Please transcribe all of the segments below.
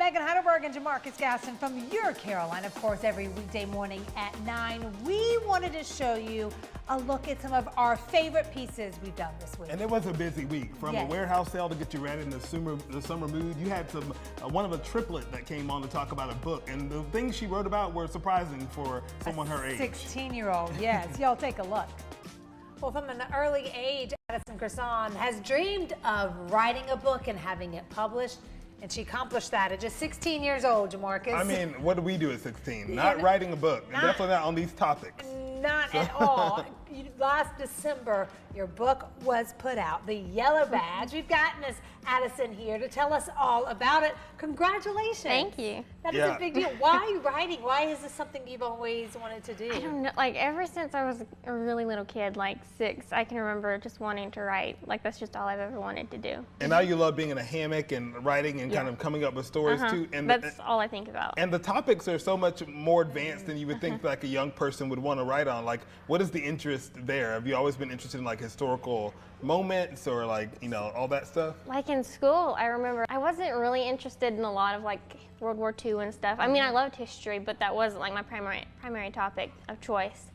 Megan Heidelberg and Jamarcus Gaston from Your Caroline, of course, every weekday morning at 9. We wanted to show you a look at some of our favorite pieces we've done this week. And it was a busy week. From a warehouse sale to get you ready in the summer mood. You had some one of a triplet that came on to talk about a book, and the things she wrote about were surprising for someone her age. 16-year-old, yes. Y'all take a look. Well, from an early age, Addison Cresson has dreamed of writing a book and having it published. And she accomplished that at just 16 years old, Jamarcus. I mean, what do we do at 16? Not writing a book, and definitely not on these topics. Not at all. Last December, your book was put out, The Yellow Badge. We've got Miss Addison here to tell us all about it. Congratulations. Thank you. That is a big deal. Why writing? Why is this something you've always wanted to do? I don't know. Like, ever since I was a really little kid, like 6, I can remember just wanting to write. Like, that's just all I've ever wanted to do. And now you love being in a hammock and writing and kind of coming up with stories too. And that's all I think about. And the topics are so much more advanced than you would think like a young person would want to write on. Like, what is the interest there? Have you always been interested in like historical moments or like, you know, all that stuff? Like in school, I remember I wasn't really interested in a lot of like World War II and stuff. I mean, I loved history, but that wasn't like my primary topic of choice.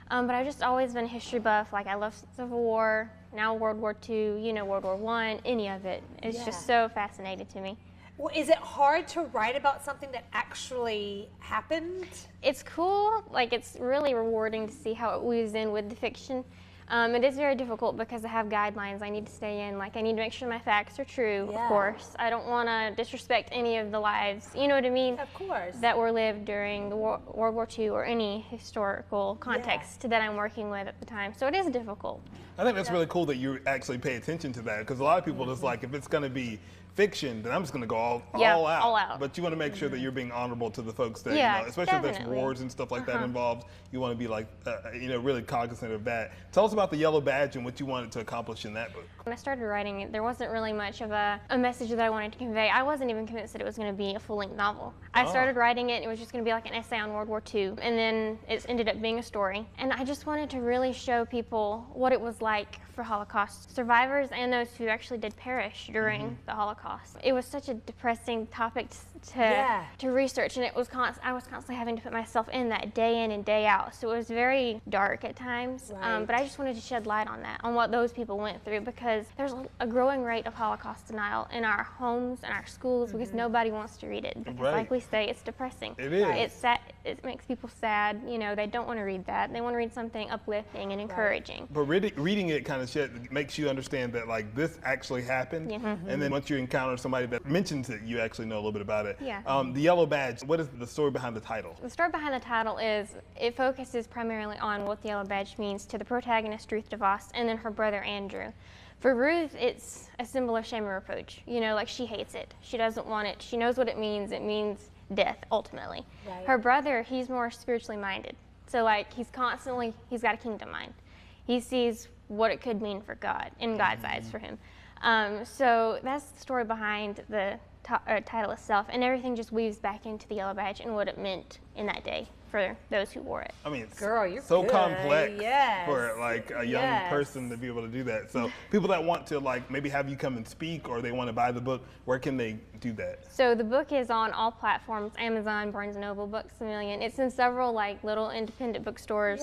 But I've just always been a history buff. Like, I love Civil War, now World War II, you know, World War I, any of it. It's just so fascinating to me. Well, is it hard to write about something that actually happened? It's cool. Like, it's really rewarding to see how it weaves in with the fiction. It is very difficult because I have guidelines I need to stay in. Like, I need to make sure my facts are true, of course. I don't want to disrespect any of the lives, you know what I mean? Of course. That were lived during the World War II or any historical context that I'm working with at the time. So it is difficult. I think that's really cool that you actually pay attention to that, because a lot of people just like, if it's going to be fiction, then I'm just going to go all out. All out. But you want to make sure that you're being honorable to the folks that, you know, especially if there's wars and stuff like that involved. You want to be like, you know, really cognizant of that. Tell us about the Yellow Badge and what you wanted to accomplish in that book. When I started writing it, there wasn't really much of a message that I wanted to convey. I wasn't even convinced that it was going to be a full-length novel. I started writing it, and it was just going to be like an essay on World War II, and then it ended up being a story. And I just wanted to really show people what it was like for Holocaust survivors and those who actually did perish during the Holocaust. It was such a depressing topic to research, and I was constantly having to put myself in that day in and day out. So it was very dark at times, but I just wanted to shed light on that, on what those people went through, because there's a growing rate of Holocaust denial in our homes and our schools because nobody wants to read it. Because like we say, it's depressing. It is. It's sad. It makes people sad. You know, they don't want to read that. They want to read something uplifting and encouraging. But reading it kind of makes you understand that like this actually happened, and then once you encounter somebody that mentions it, you actually know a little bit about it. Yeah. The Yellow Badge, what is the story behind the title? The story behind the title is, it focuses primarily on what the Yellow Badge means to the protagonist, Ruth DeVos, and then her brother, Andrew. For Ruth, it's a symbol of shame and reproach. You know, like, she hates it. She doesn't want it. She knows what it means. It means death, ultimately. Her brother, he's more spiritually minded. So, like, he's got a kingdom mind. He sees what it could mean for God, in God's eyes for him. So that's the story behind the title itself, and everything just weaves back into the Yellow Badge and what it meant in that day for those who wore it. I mean, it's Girl, you're so good. complex for like a young person to be able to do that. So people that want to like maybe have you come and speak, or they want to buy the book, where can they do that? So the book is on all platforms: Amazon, Barnes & Noble, Books A Million. It's in several like little independent bookstores.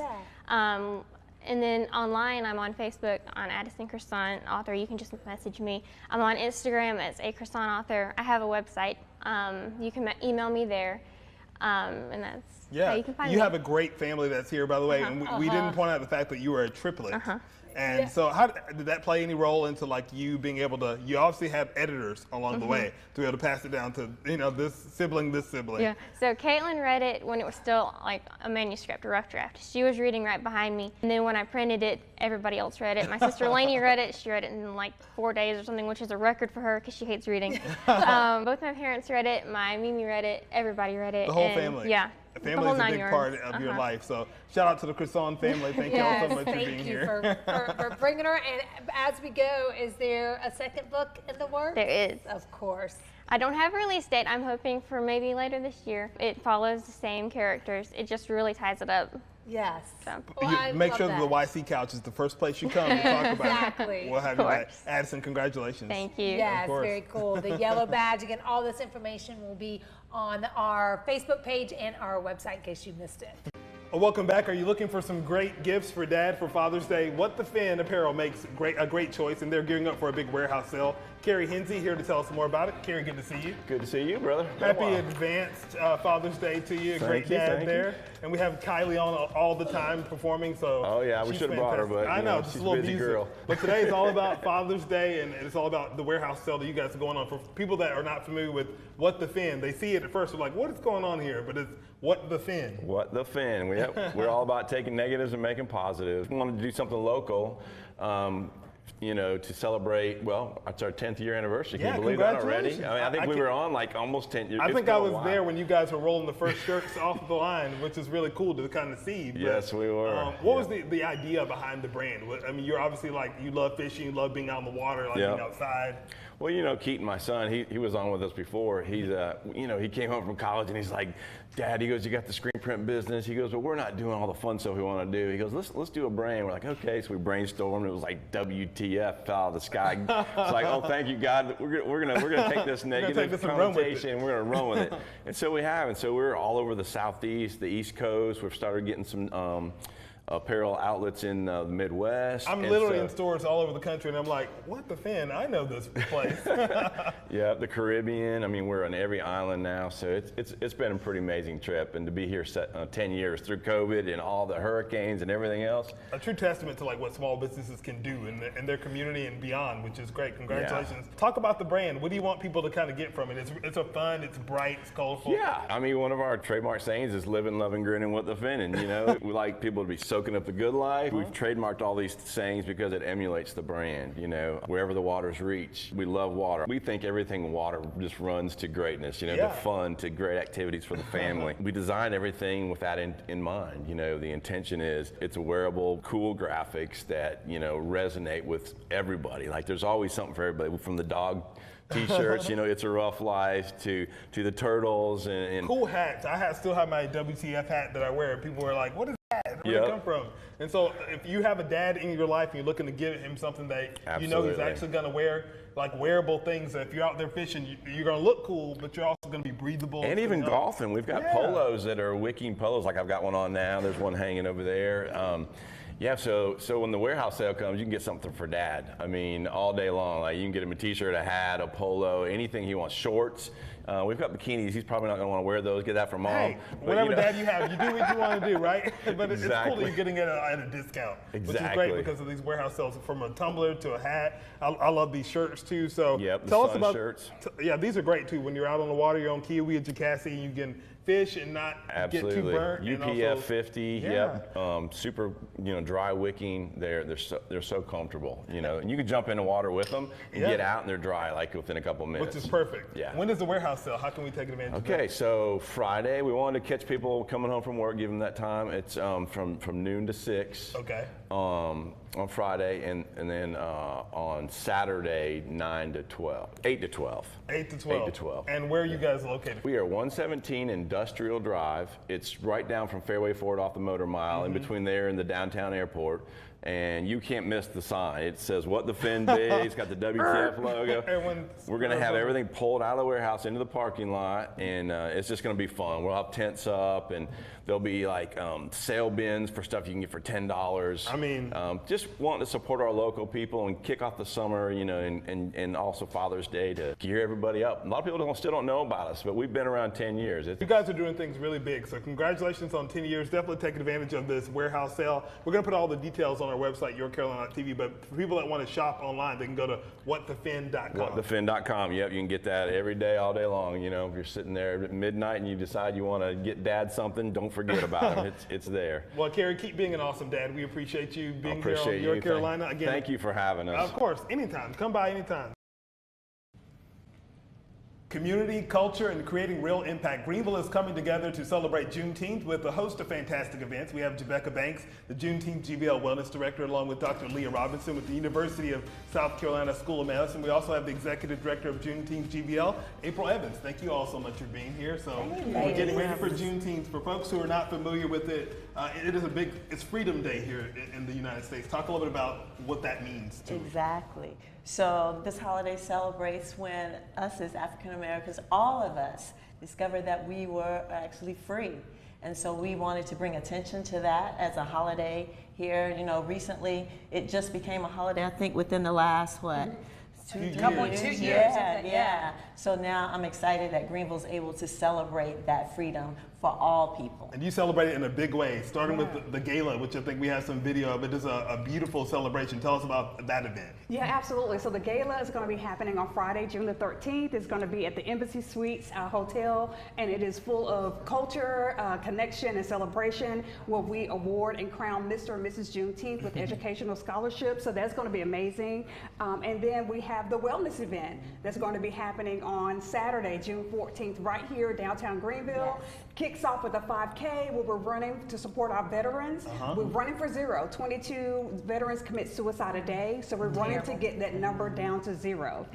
And then online, I'm on Facebook on Addison Cresson Author. You can just message me. I'm on Instagram as A Cresson Author. I have a website. You can email me there, and that's how you can find me. You have a great family that's here, by the way, and we didn't point out the fact that you were a triplet. And so how did that play any role into like you being able to, you obviously have editors along the way to be able to pass it down to, you know, this sibling. Yeah, so Caitlin read it when it was still like a manuscript, a rough draft. She was reading right behind me. And then when I printed it, everybody else read it. My sister Lainey read it. She read it in like 4 days or something, which is a record for her because she hates reading. Both my parents read it. My Mimi read it. Everybody read it. The whole family. Yeah. Family is a big part of your life. So shout out to the Cresson family. Thank you all so much for being here. Thank you for bringing her. And as we go, is there a second book in the works? There is. Of course. I don't have a release date. I'm hoping for maybe later this year. It follows the same characters. It just really ties it up Yes. So. Well, I Make love sure that the that. YC couch is the first place you come to talk about Exactly. it. We'll have you back. Addison, congratulations. Thank you. Yes, course. very cool. The yellow badge, again, all this information will be on our Facebook page and our website in case you missed it. Well, welcome back. Are you looking for some great gifts for Dad for Father's Day? What the Fin Apparel makes a great choice, and they're gearing up for a big warehouse sale. Carrie Hinsey here to tell us more about it. Carrie, good to see you. Good to see you, brother. Happy advanced Father's Day to you. Thank Great you, dad thank there. you. And we have Kylie on all the time performing. So Oh yeah, we she's should have brought her, fantastic. but I know, she's just a a little busy music. girl. But today is all about Father's Day, and it's all about the warehouse sale that you guys are going on. For people that are not familiar with What the Fin, they see it at first, they're like, what is going on here? But it's What the Fin. What the Fin? We're all about taking negatives and making positives. We wanted to do something local, you know, to celebrate. Well, it's our 10th year anniversary. Can Yeah, you believe that already? congratulations. I mean, I think I we can- were on like almost 10 years. I It's think been I a was while. there when you guys were rolling the first shirts off the line, which is really cool to kind of see. But, Yes, we were. What was the idea behind the brand? I mean, you're obviously like, you love fishing, you love being out in the water, like Yeah. being outside. Well, you know, Keaton, my son, he was on with us before. He's, you know, he came home from college and he's like, Dad, he goes, you got the screen print business. He goes, well, we're not doing all the fun stuff we want to do. He goes, let's do a brand. We're like, okay. So we brainstormed. It was like WTF fell out of the sky. It's like, oh, thank you, God. We're gonna take this negative this and run with it. connotation and we're gonna run with it. And so we have. And so we're all over the Southeast, the East Coast. We've started getting some apparel outlets in the Midwest. I'm And literally so- in stores all over the country, and I'm like, what the Fin? I know this place. Yeah, the Caribbean. I mean, we're on every island now, so it's been a pretty amazing trip. And to be here 10 years through COVID and all the hurricanes and everything else. A true testament to like what small businesses can do in their community and beyond, which is great. Congratulations. Talk about the brand. What do you want people to kind of get from it? It's a fun, it's bright, it's colorful. Yeah, I mean, one of our trademark sayings is living, loving, grinning with the Fin. And you know, we like people to be soaking up the good life. We've trademarked all these sayings because it emulates the brand. You know, wherever the waters reach, we love water. We think everything water just runs to greatness. You know, Yeah. to fun, to great activities for the family. We design everything with that in mind. You know, the intention is it's a wearable, cool graphics that you know resonate with everybody. Like there's always something for everybody, from the dog T-shirts, you know, it's a rough life, to the turtles and Cool hats. I still have my WTF hat that I wear. People are like, what is that? Where did it Yep. come from? And so if you have a dad in your life and you're looking to give him something that you know he's Absolutely. actually going to wear, like wearable things, that if you're out there fishing, you're going to look cool, but you're also going to be breathable. And even golfing, we've got Yeah. polos that are wicking polos. Like I've got one on now. There's one hanging over there. Yeah, so when the warehouse sale comes, you can get something for Dad. I mean, all day long. Like you can get him a T-shirt, a hat, a polo, anything he wants. Shorts. We've got bikinis. He's probably not going to want to wear those. Get that from Mom. Hey, But, whatever you know, dad you have, you do what you want to do, right? But it's cool that Exactly. you're getting it at a discount, which is Exactly. great because of these warehouse sales, from a tumbler to a hat. I love these shirts too. So Yep, the tell us sun about shirts. Yeah, these are great too. When you're out on the water, you're on Kiwi or Jacassi, you can fish and not Absolutely. get too burnt. and UPF also- 50. Yeah. Yep. Super, you know, dry wicking. They're so comfortable. You know, and you can jump in the water with them and Yeah. get out, and they're dry like within a couple minutes. Which is perfect. Yeah. When is the warehouse sale? How can we take advantage of that? Okay, so Friday, we wanted to catch people coming home from work, give them that time. It's from noon to 6. Okay. On Friday, and then on Saturday, 9 to 12, 8 to 12. 8 to 12. 8 to 12. And where are you guys located? We are 117 Industrial Drive. It's right down from Fairway Ford off the Motor Mile, in between there and the downtown airport. And you can't miss the sign. It says "What the Fin Be." It's got the WTF logo. We're going to have everything pulled out of the warehouse into the parking lot, and it's just going to be fun. We'll have tents up, and there'll be like sale bins for stuff you can get for $10. I mean, just wanting to support our local people and kick off the summer, you know, and also Father's Day to gear everybody up. A lot of people still don't know about us, but we've been around 10 years. you guys are doing things really big, so congratulations on 10 years. Definitely take advantage of this warehouse sale. We're going to put all the details on our website, YourCarolina.tv, but for people that want to shop online, they can go to whatthefin.com. Whatthefin.com. Yep, you can get that every day, all day long. You know, if you're sitting there at midnight and you decide you want to get Dad something, don't forget about him. It's there. Well, Carrie, keep being an awesome dad. We appreciate you being here on Appreciate Your you. Carolina. Again, Thank you for having us. of course, anytime. Come by anytime. Community, culture, and creating real impact. Greenville is coming together to celebrate Juneteenth with a host of fantastic events. We have Jebecca Banks, the Juneteenth GVL Wellness Director, along with Dr. Leah Robinson with the University of South Carolina School of Medicine. We also have the Executive Director of Juneteenth GVL, April Evans. Thank you all so much for being here. So we're getting ready for Juneteenth. For folks who are not familiar with it, it's Freedom Day here in the United States. Talk a little bit about what that means. Exactly. So this holiday celebrates when us as African Americans, all of us, discovered that we were actually free. And so we wanted to bring attention to that as a holiday here. You know, recently it just became a holiday, I think within the last, what? 2 years. Yeah. So now I'm excited that Greenville's able to celebrate that freedom for all people. And you celebrate it in a big way, starting with the gala, which I think we have some video of. It is a beautiful celebration. Tell us about that event. Yeah, absolutely. So the gala is going to be happening on Friday, June the 13th. It's going to be at the Embassy Suites Hotel, and it is full of culture, connection, and celebration, where we award and crown Mr. and Mrs. Juneteenth with educational scholarships. So that's going to be amazing. And then we have the wellness event that's going to be happening on Saturday, June 14th, right here downtown Greenville. Yes. Kicks off with a 5K where we're running to support our veterans. We're running for zero. 22 veterans commit suicide a day, so we're running to get that number down to zero.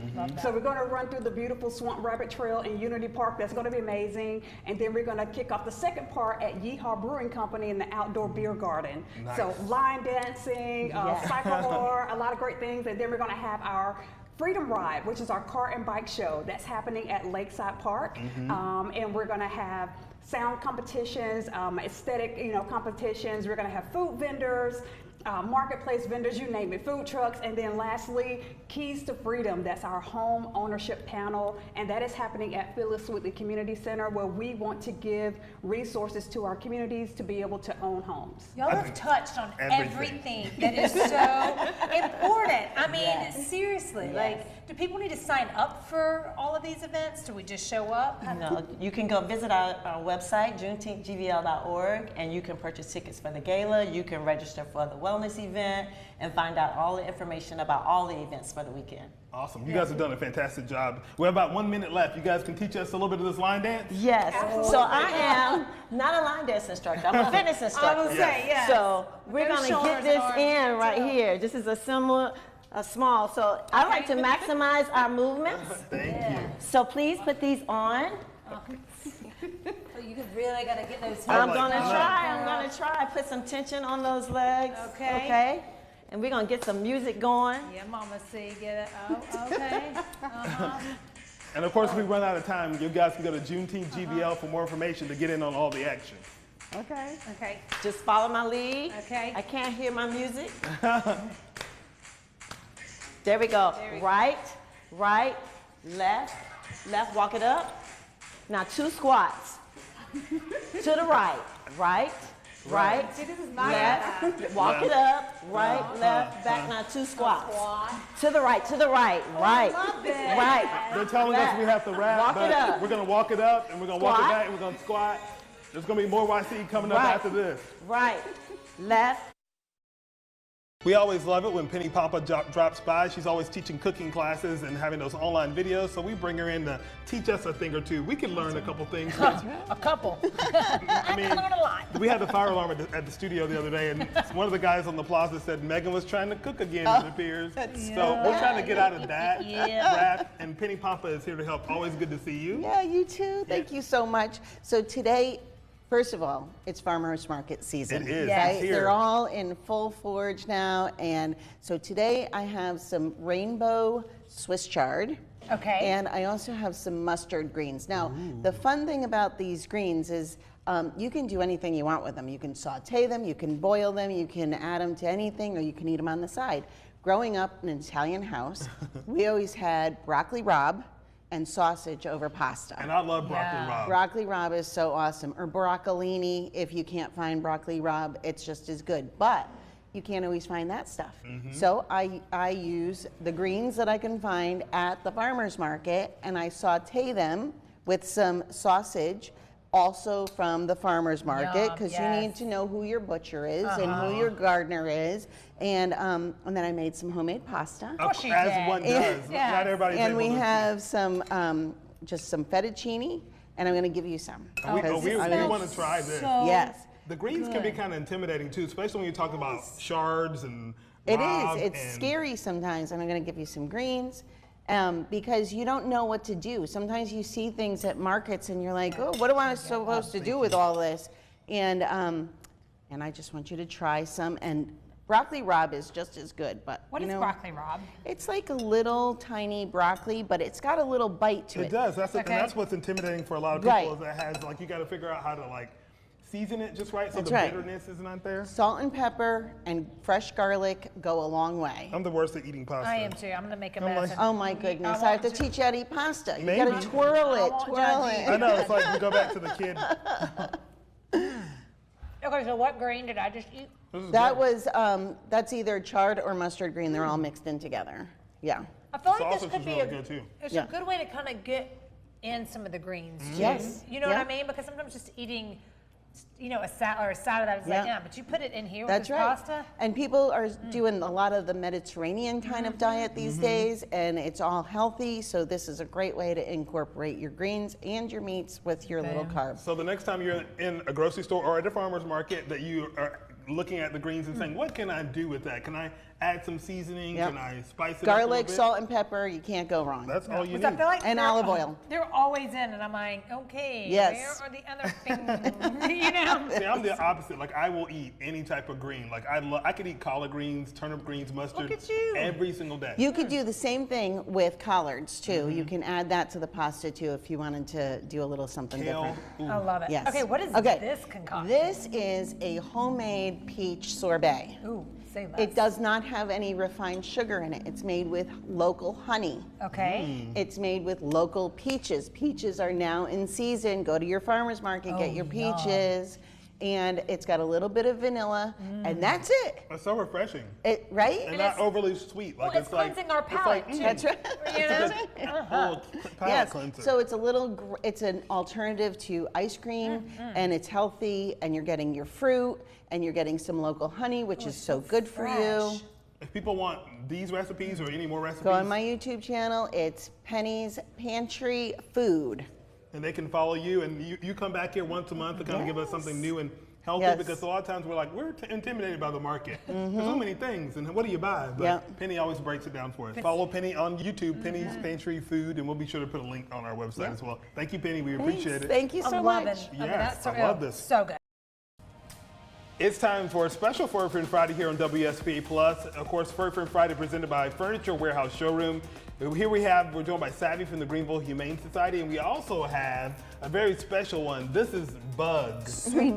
So we're going to run through the beautiful Swamp Rabbit Trail in Unity Park. That's going to be amazing. And then we're going to kick off the second part at Yeehaw Brewing Company in the outdoor beer garden. Nice. So line dancing, cyclor, a lot of great things. And then we're going to have our Freedom Ride, which is our car and bike show. That's happening at Lakeside Park. And we're going to have sound competitions, aesthetic, competitions. We're going to have food vendors, marketplace vendors, you name it, food trucks, and then lastly, Keys to Freedom. That's our home ownership panel, and that is happening at Phyllis Whitley Community Center, where we want to give resources to our communities to be able to own homes. Y'all have touched on everything that is so important. I mean, seriously, like, do people need to sign up for all of these events? Do we just show up? No, you can go visit our website, juneteenthgvl.org, and you can purchase tickets for the gala. You can register for the wellness event and find out all the information about all the events for the weekend. Awesome. You guys have done a fantastic job. We have about 1 minute left. You guys can teach us a little bit of this line dance? Yes. So I am not a line dance instructor. I'm a fitness instructor. I was saying, yes. So we're going to get this in right here. This is a small. So I like to maximize our movements. Thank you. So please put these on. You really got to get those. I'm going to try. Put some tension on those legs. Okay. And we're going to get some music going. Yeah, Mama, see, get it. Oh, okay. And of course, if we run out of time, you guys can go to Juneteenth GVL for more information to get in on all the action. Okay. Okay. Just follow my lead. Okay. I can't hear my music. There we go. Right, left, walk it up. Now 2 squats. To the right, See, this is my left, walk it up, right, left, back. Now 2 squats. To the right, right. They're telling us we have to wrap, Walk it up. but we're going to walk it up, and we're going to walk it Squat. back, and we're going to squat. There's going to be more YC coming up after this. Right, left. We always love it when Penny Papa drops by. She's always teaching cooking classes and having those online videos, so we bring her in to teach us a thing or two. We can learn a couple things. A couple. I mean, learn a lot. We had the fire alarm at the studio the other day, and one of the guys on the plaza said Megan was trying to cook again, it appears. So we're trying to get out of that rap, and Penny Papa is here to help. Always good to see you. Yeah, you too. Thank you so much. So today, first of all, it's farmers market season. It is. Right? It's here. They're all in full forage now, and so today I have some rainbow Swiss chard. Okay. And I also have some mustard greens. Now, the fun thing about these greens is you can do anything you want with them. You can saute them, you can boil them, you can add them to anything, or you can eat them on the side. Growing up in an Italian house, we always had broccoli rabe and sausage over pasta. And I love broccoli rabe. Broccoli rabe is so awesome. Or broccolini, if you can't find broccoli rabe, it's just as good. But you can't always find that stuff. So I use the greens that I can find at the farmer's market, and I saute them with some sausage, also from the farmer's market, because you need to know who your butcher is and who your gardener is. And then I made some homemade pasta. As one does. Not everybody's And able we to- have some just some fettuccine, and I'm going to give you some. We because we I'm gonna- want to try this. Yes. The greens can be kind of intimidating too, especially when you talk about shards and It rob is. It's and- scary sometimes, and I'm going to give you some greens because you don't know what to do. Sometimes you see things at markets, and you're like, "Oh, what am I supposed to do with all this?" And I just want you to try some. And broccoli rabe is just as good, but What you is know, broccoli rabe? It's like a little tiny broccoli, but it's got a little bite to it. It does. That's and Okay. that's what's intimidating for a lot of people. Right. Is that has like you got to figure out how to like season it just right so That's the right. bitterness is not there. Salt and pepper and fresh garlic go a long way. I'm the worst at eating pasta. I am too. I'm gonna make a I'm mess. like- Oh my goodness! I I have to won't teach you how to eat pasta. You Maybe. gotta twirl I it, won't twirl judge you. I it. know. It's like we go back to the kid. Okay, so what green did I just eat? This is That good. was that's either chard or mustard green. They're all mixed in together. Yeah. I feel like Sausage this could is be really a good, too. It's Yeah. a good way to kind of get in some of the greens too. Yes. You know Yeah. what I mean? Because sometimes just eating, you know, a salad or a side of that is Yeah. like, yeah, but you put it in here That's with this right. pasta. And people are doing a lot of the Mediterranean kind of diet these days, and it's all healthy. So this is a great way to incorporate your greens and your meats with your little carbs. So the next time you're in a grocery store or at a farmer's market that you are looking at the greens and saying, what can I do with that? Can I add some seasoning? Yep. Can I spice it up a Garlic, little bit? salt, and pepper. You can't go wrong. That's all you Because I need. feel like And they're- olive oil. They're always in, and I'm like, okay, Yes. where are the other things? You know? See, I'm the opposite. Like I will eat any type of green. Like I could eat collard greens, turnip greens, mustard. Look at you. Every single day. You could do the same thing with collards too. You can add that to the pasta too if you wanted to do a little something Kale. different. Ooh. I love it. Yes. Okay, what is Okay. this concoction? This is a homemade peach sorbet. Ooh, say less. It does not have any refined sugar in it. It's made with local honey. Okay. It's made with local peaches. Peaches are now in season. Go to your farmer's market, get Oh, your yum. peaches. And it's got a little bit of vanilla, and that's it. It's so refreshing Right? and not overly sweet. Like Well, it's like cleansing our it's palate, like, too. That's right. You know? Oh, palate Yes. cleanser. So it's a little, it's an alternative to ice cream, and it's healthy, and you're getting your fruit, and you're getting some local honey, which is so good for you. fresh. if people want these recipes or any more recipes, Go on my YouTube channel. It's Penny's Pantry Food. and they can follow you, and you come back here once a month to kind of give us something new and healthy, Yes. because a lot of times we're like, we're intimidated by the market. There's so many things, and what do you buy? But Yep. Penny always breaks it down for us. Follow Penny on YouTube, Penny's Pantry Food, and we'll be sure to put a link on our website as well. Thank you, Penny. We appreciate it. Thank you so I'm much. loving. I mean, Yes, that's so, I love this. So good. It's time for a special Furry Friend Friday here on WSPA Plus. Of course, Furry Friend Friday presented by Furniture Warehouse Showroom. Here we're joined by Savvy from the Greenville Humane Society, and we also have a very special one. This is Bug.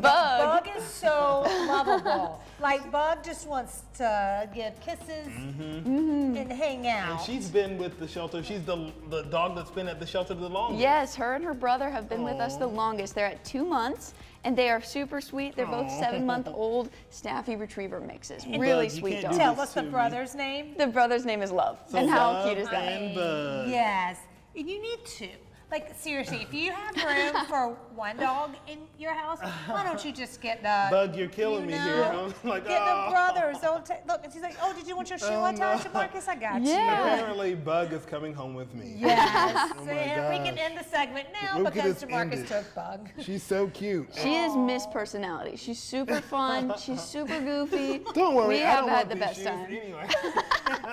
Bug is so lovable. Like Bug just wants to give kisses and hang out. And she's been with the shelter. She's the dog that's been at the shelter the longest. Yes, her and her brother have been with us the longest. They're at 2 months, and they are super sweet. They're both 7-month-old Staffy Retriever mixes. Really Bug, you sweet can't dogs. do Tell this us the to me. brother's name. The brother's name is Love. So and how Love cute is that? and Bug. Yes. And you need two. Like, seriously, if you have room for one dog in your house, why don't you just get the... Bug, you're killing me here. I'm like, get oh. the brothers. Don't look, and she's like, oh, did you want your shoe attached, Marcus? I got Yeah. Apparently, Bug is coming home with me. you. Yes. Oh my and we can gosh. end the segment now Look at because this DeMarcus ended. took Bug. She's so cute. She is Miss Personality. She's super fun. She's super goofy. Don't worry, We I have don't had want the these best shoes time. anyway.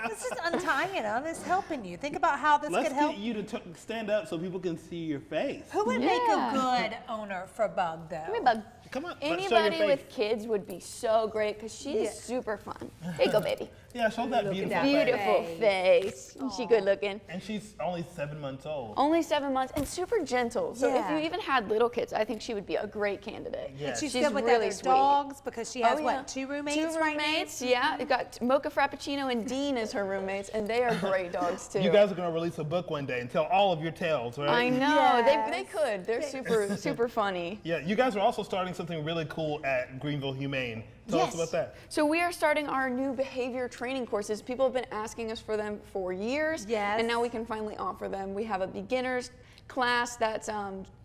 This is untying them. It's helping you. Think about how this Let's could help. get you to stand up so people can see your face. Who would make a good owner for Bug, though? Come here, Bug. Come on, let's show your Anybody face. with kids would be so great because she is super fun. Here you go, baby. Yeah, show that beautiful that face. Beautiful face. She good looking. And she's only 7 months old. Only 7 months and super gentle. So Yeah. if you even had little kids, I think she would be a great candidate. Yes. She's She's good with really other sweet. dogs because she has, Oh, what, yeah. 2 roommates Two right now? roommates, yeah. You got Mocha Frappuccino and Dean as her roommates, and they are great dogs too. You guys are going to release a book one day and tell all of your tales, right? I know Yes. they could. They're super funny. Yeah, you guys are also starting something really cool at Greenville Humane. Tell us about that. So we are starting our new behavior training courses. People have been asking us for them for years, Yes. and now we can finally offer them. We have a beginner's class that's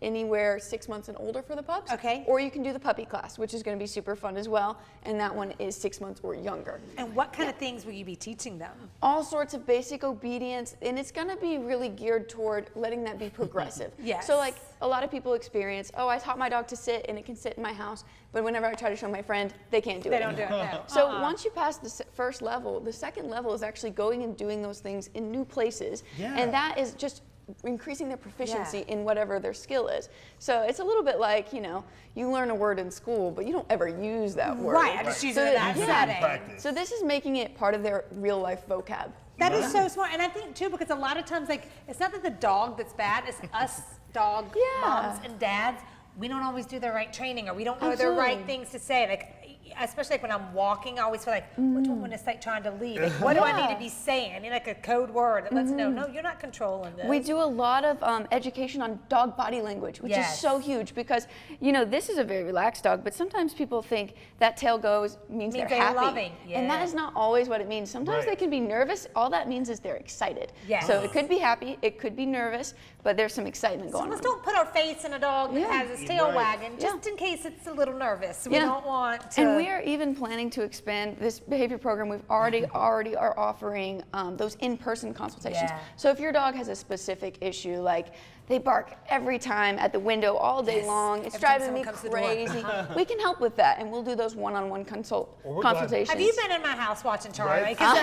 anywhere 6 months and older for the pups. Okay. Or you can do the puppy class, which is going to be super fun as well. And that one is 6 months or younger. And what kind of things will you be teaching them? All sorts of basic obedience, and it's going to be really geared toward letting that be progressive. Yes. So like a lot of people experience, oh, I taught my dog to sit and it can sit in my house, but whenever I try to show my friend, they can't do it. They don't do it, no. So once you pass the first level, the second level is actually going and doing those things in new places. Yeah. And that is just increasing their proficiency in whatever their skill is. So it's a little bit like, you know, you learn a word in school, but you don't ever use that word. Right, I just use it in that setting. Practice. So this is making it part of their real life vocab. That is so smart. And I think, too, because a lot of times, like, it's not that the dog that's bad, it's us dog moms and dads. We don't always do the right training, or we don't know the right things to say. Like, especially like when I'm walking, I always feel like, which one is like trying to lead? Like, what do I need to be saying? I need like a code word that lets know, no, you're not controlling this. We do a lot of education on dog body language, which is so huge because, you know, this is a very relaxed dog, but sometimes people think that tail goes means they're happy. Loving. And that is not always what it means. Sometimes they can be nervous. All that means is they're excited. Yes. So it could be happy, it could be nervous, but there's some excitement going on. Let's don't put our face in a dog that has his tail wagging, just in case it's a little nervous. We don't want to. And we are even planning to expand this behavior program. We've already are offering those in-person consultations. So if your dog has a specific issue, like they bark every time at the window all day long, it's driving me crazy, we can help with that, and we'll do those one-on-one consultations. Have you been in my house watching Charlie? Because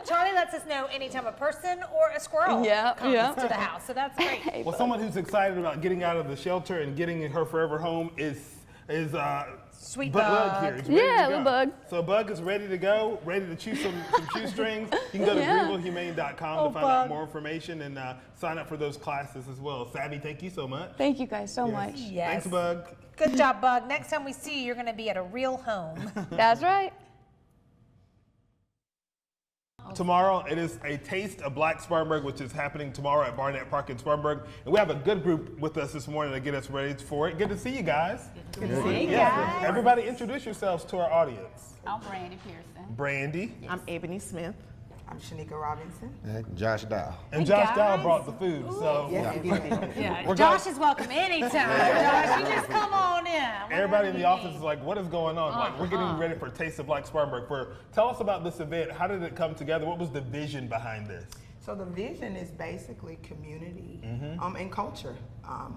Charlie lets us know anytime a person or a squirrel comes to the house, so that's great. Well, someone who's excited about getting out of the shelter and getting her forever home is Sweet Bug here. He's ready to little go. Bug. So Bug is ready to go, ready to chew some shoestrings. You can go to greenvillehumane.com to find out more information and sign up for those classes as well. Savvy, thank you so much. Thank you guys so much. Yes. Thanks, Bug. Good job, Bug. Next time we see you, you're going to be at a real home. That's right. Tomorrow, it is a Taste of Black Spartanburg, which is happening tomorrow at Barnett Park in Spartanburg. And we have a good group with us this morning to get us ready for it. Good to see you guys. Good to see you guys. Everybody introduce yourselves to our audience. I'm Brandy Pearson. Brandy. I'm Ebony Smith. I'm Shanika Robinson. And Josh Dow. And Josh Dow brought the food. So Josh is welcome anytime. Josh, you just come on in. Everybody in the office is like, what is going on? Like, we're getting ready for Taste of Black Spartanburg. Tell us about this event. How did it come together? What was the vision behind this? So the vision is basically community and culture.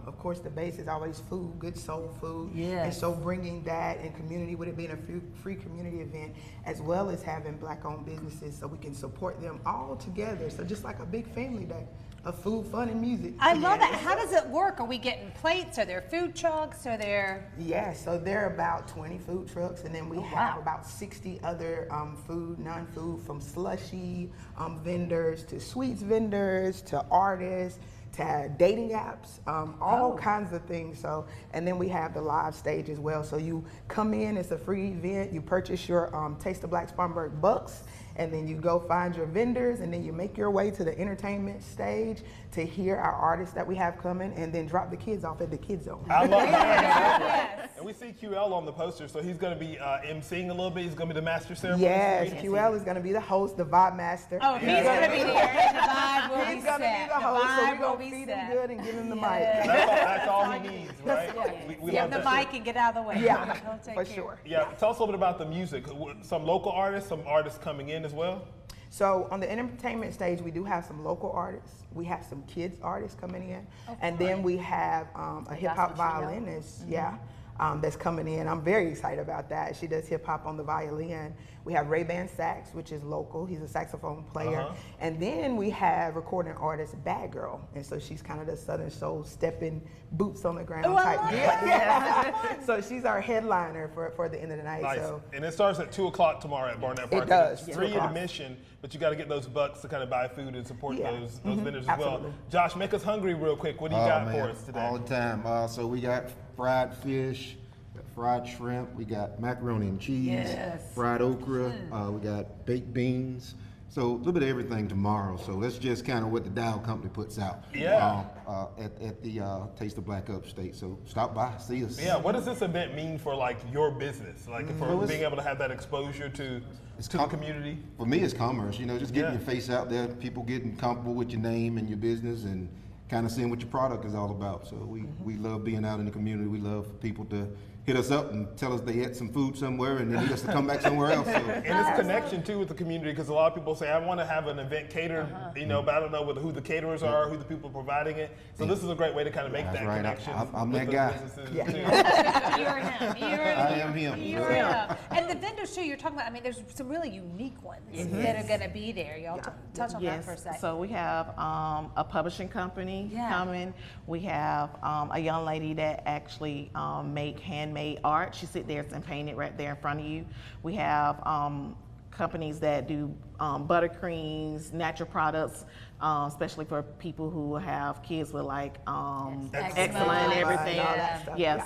Of course, the base is always food, good soul food. And so bringing that in community, with it being a free community event, as well as having Black-owned businesses so we can support them all together. So just like a big family day of food, fun, and music. I love that. How does it work? Are we getting plates? Are there food trucks? Are there? Yeah, so there are about 20 food trucks, and then we have about 60 other food, non-food, from slushy vendors to sweets vendors to artists to dating apps, all kinds of things. So, and then we have the live stage as well. So you come in, it's a free event. You purchase your Taste of Black Spartanburg bucks, and then you go find your vendors, and then you make your way to the entertainment stage to hear our artists that we have coming, and then drop the kids off at the kids zone. I love that. And we see QL on the poster, so he's going to be emceeing a little bit. He's going to be the master ceremony. Yes, QL is going to be the host, the vibe master. Oh, he's going to be there. The vibe will He's be going to be the host, so we're going to feed him good and give him the mic. That's all he needs, right? We give him the mic and get out of the way. Yeah, for sure. Yeah, tell us a little bit about the music. Some local artists, some artists coming in as well. So on the entertainment stage, we do have some local artists. We have some kids artists coming in. And then we have a hip hop violinist, that's coming in. I'm very excited about that. She does hip hop on the violin. We have Ray-Ban Sax, which is local. He's a saxophone player. And then we have recording artist Bad Girl. And so she's kind of the Southern Soul stepping boots on the ground type deal. So she's our headliner for the end of the night. Nice. So. And it starts at 2 o'clock tomorrow at Barnett Park. It does. It's free admission, but you got to get those bucks to kind of buy food and support those vendors as well. Josh, make us hungry real quick. What do you got for us today? All the time. So we got fried fish, fried shrimp, we got macaroni and cheese, fried okra, we got baked beans. So a little bit of everything tomorrow. So that's just kind of what the Dow Company puts out at the Taste of Black Upstate. So stop by, see us. Yeah, what does this event mean for like your business? Like for being able to have that exposure to the community? For me, it's commerce. You know, just getting your face out there, people getting comfortable with your name and your business, and kind of seeing what your product is all about. So we love being out in the community. We love people to hit us up and tell us they ate some food somewhere and they need us to come back somewhere else. So. And it's connection too with the community, because a lot of people say, I want to have an event catered, you know, but I don't know who the caterers are, who the people providing it. So this is a great way to kind of make that connection. I'm that guy. You are him. I am him. You are him. And the vendors too, you're talking about, I mean, there's some really unique ones that are going to be there. Y'all touch on that for a second. So we have a publishing company coming. We have a young lady that actually make handmade art. She sit there and paint it right there in front of you. We have companies that do buttercreams, natural products, especially for people who have kids with like eczema and everything.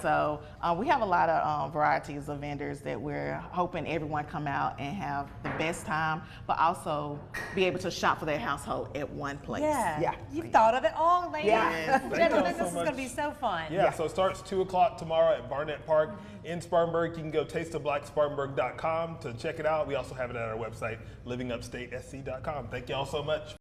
So we have a lot of varieties of vendors that we're hoping everyone come out and have the best time, but also be able to shop for their household at one place. You've thought of it all, ladies. Gentlemen, so this is going to be so fun. So it starts 2 o'clock tomorrow at Barnett Park in Spartanburg. You can go tasteofblackspartanburg.com to check it out. We also have it at our website, livingupstatesc.com. Thank you all so much.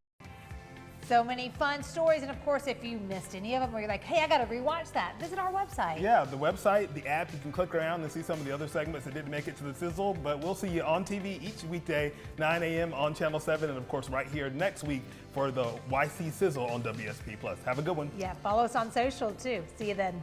So many fun stories, and of course, if you missed any of them, or you're like, hey, I got to rewatch that, visit our website. Yeah, the website, the app, you can click around and see some of the other segments that didn't make it to the Sizzle, but we'll see you on TV each weekday, 9 a.m. on Channel 7, and of course right here next week for the YC Sizzle on WSP+. Have a good one. Yeah, follow us on social too. See you then.